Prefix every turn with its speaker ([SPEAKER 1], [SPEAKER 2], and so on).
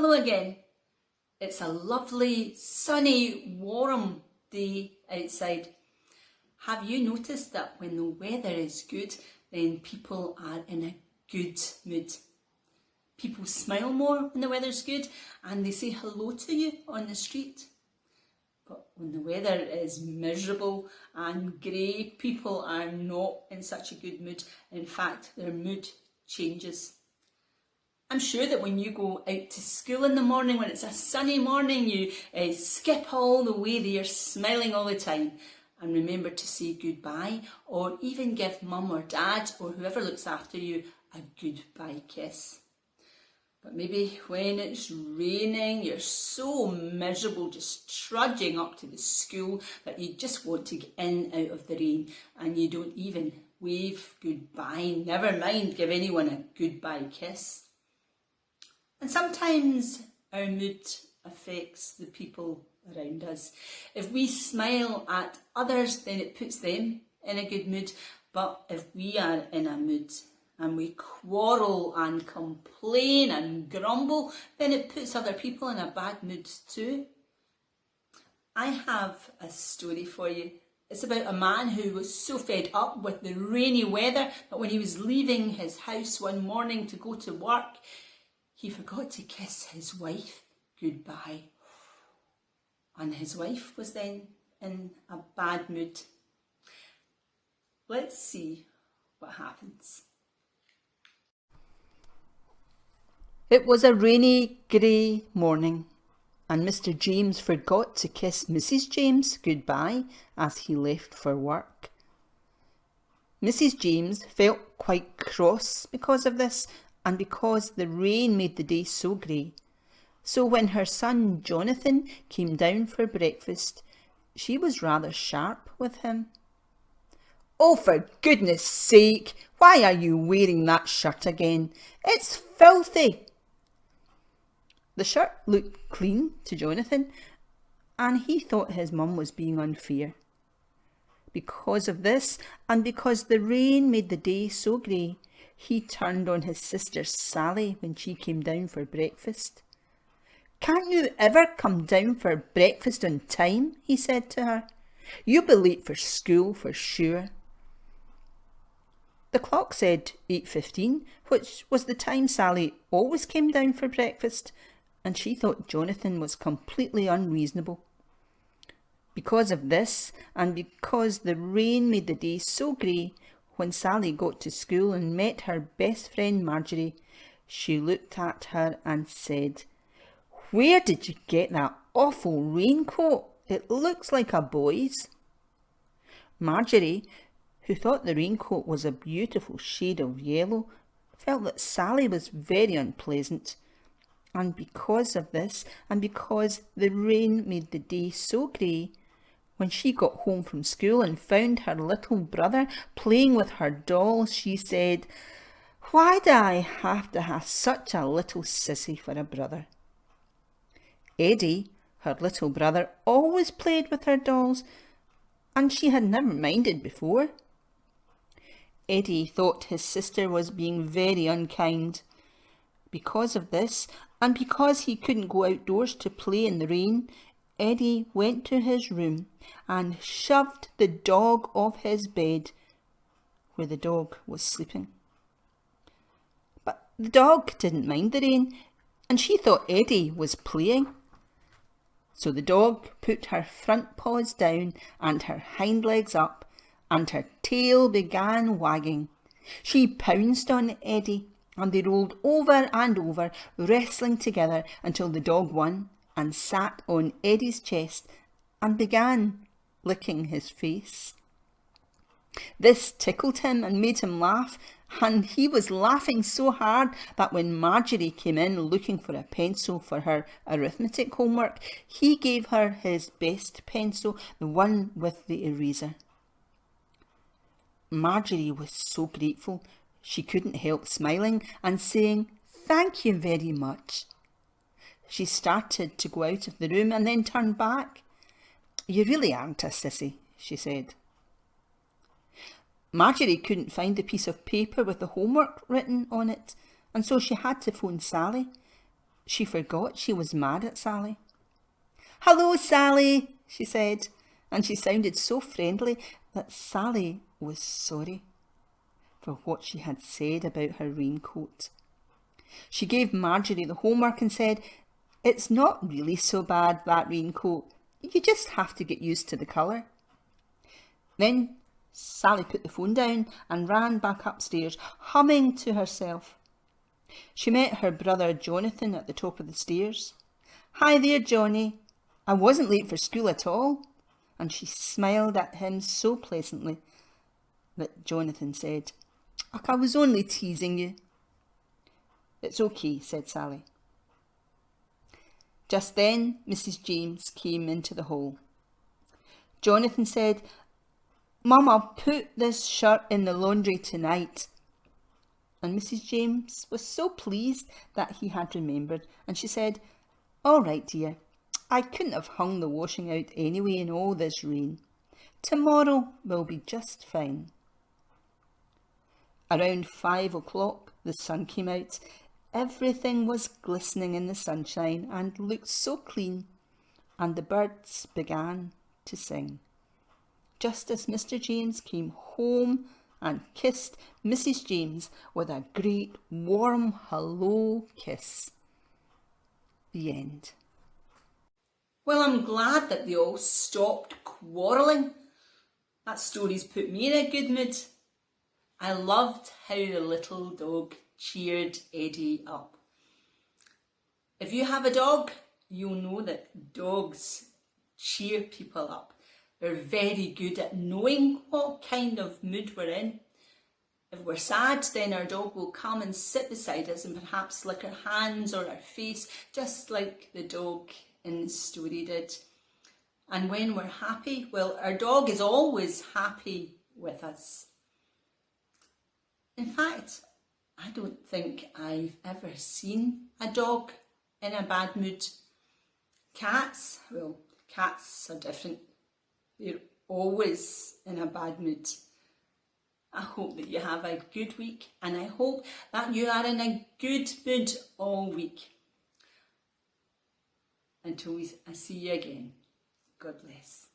[SPEAKER 1] Hello again. It's a lovely, sunny, warm day outside. Have you noticed that when the weather is good, then people are in a good mood? People smile more when the weather's good and they say hello to you on the street. But when the weather is miserable and grey, people are not in such a good mood. In fact, their mood changes. I'm sure that when you go out to school in the morning, when it's a sunny morning, you skip all the way there smiling all the time and remember to say goodbye or even give mum or dad or whoever looks after you a goodbye kiss. But maybe when it's raining, you're so miserable just trudging up to the school that you just want to get in out of the rain and you don't even wave goodbye, never mind give anyone a goodbye kiss. And sometimes our mood affects the people around us. If we smile at others, then it puts them in a good mood. But if we are in a mood and we quarrel and complain and grumble, then it puts other people in a bad mood too. I have a story for you. It's about a man who was so fed up with the rainy weather that when he was leaving his house one morning to go to work, he forgot to kiss his wife goodbye. And his wife was then in a bad mood. Let's see what happens. It was a rainy, grey morning, and Mr. James forgot to kiss Mrs. James goodbye as he left for work. Mrs. James felt quite cross because of this, and because the rain made the day so grey. So when her son Jonathan came down for breakfast, she was rather sharp with him. "Oh, for goodness sake, why are you wearing that shirt again? It's filthy." The shirt looked clean to Jonathan, and he thought his mum was being unfair. Because of this, and because the rain made the day so grey, he turned on his sister Sally when she came down for breakfast. "Can't you ever come down for breakfast on time?" he said to her. "You'll be late for school for sure." The clock said 8:15, which was the time Sally always came down for breakfast, and she thought Jonathan was completely unreasonable. Because of this, and because the rain made the day so grey, when Sally got to school and met her best friend Marjorie, she looked at her and said, "Where did you get that awful raincoat? It looks like a boy's." Marjorie, who thought the raincoat was a beautiful shade of yellow, felt that Sally was very unpleasant. And because of this, and because the rain made the day so grey, when she got home from school and found her little brother playing with her doll, she said, "Why do I have to have such a little sissy for a brother?" Eddie, her little brother, always played with her dolls, and she had never minded before. Eddie thought his sister was being very unkind. Because of this, and because he couldn't go outdoors to play in the rain, Eddie went to his room and shoved the dog off his bed where the dog was sleeping. But the dog didn't mind the rain, and she thought Eddie was playing. So the dog put her front paws down and her hind legs up, and her tail began wagging. She pounced on Eddie, and they rolled over and over, wrestling together until the dog won and sat on Eddie's chest and began licking his face. This tickled him and made him laugh, and he was laughing so hard that when Marjorie came in looking for a pencil for her arithmetic homework, he gave her his best pencil, the one with the eraser. Marjorie was so grateful she couldn't help smiling and saying, "Thank you very much." She started to go out of the room and then turned back. "You really aren't a sissy," she said. Marjorie couldn't find the piece of paper with the homework written on it, and so she had to phone Sally. she forgot she was mad at Sally. "Hello, Sally," she said, and she sounded so friendly that Sally was sorry for what she had said about her raincoat. She gave Marjorie the homework and said, "It's not really so bad, that raincoat. You just have to get used to the colour." Then Sally put the phone down and ran back upstairs, humming to herself. She met her brother Jonathan at the top of the stairs. "Hi there, Johnny. I wasn't late for school at all." And she smiled at him so pleasantly that Jonathan said, "Och, I was only teasing you." "It's okay," said Sally. Just then Mrs. James came into the hall. Jonathan said, "Mum, I'll put this shirt in the laundry tonight." And Mrs. James was so pleased that he had remembered, and she said, "All right, dear. I couldn't have hung the washing out anyway in all this rain. Tomorrow will be just fine." Around 5 o'clock the sun came out. Everything was glistening in the sunshine and looked so clean, and the birds began to sing. Just as Mr. James came home and kissed Mrs. James with a great warm hello kiss. The end. Well, I'm glad that they all stopped quarrelling. That story's put me in a good mood. I loved how the little dog cheered Eddie up. If you have a dog, you'll know that dogs cheer people up. They're very good at knowing what kind of mood we're in. If we're sad, then our dog will come and sit beside us and perhaps lick our hands or our face, just like the dog in the story did. And when we're happy, well, our dog is always happy with us. In fact, I don't think I've ever seen a dog in a bad mood. Cats, well, cats are different. They're always in a bad mood. I hope that you have a good week, and I hope that you are in a good mood all week. Until I see you again. God bless.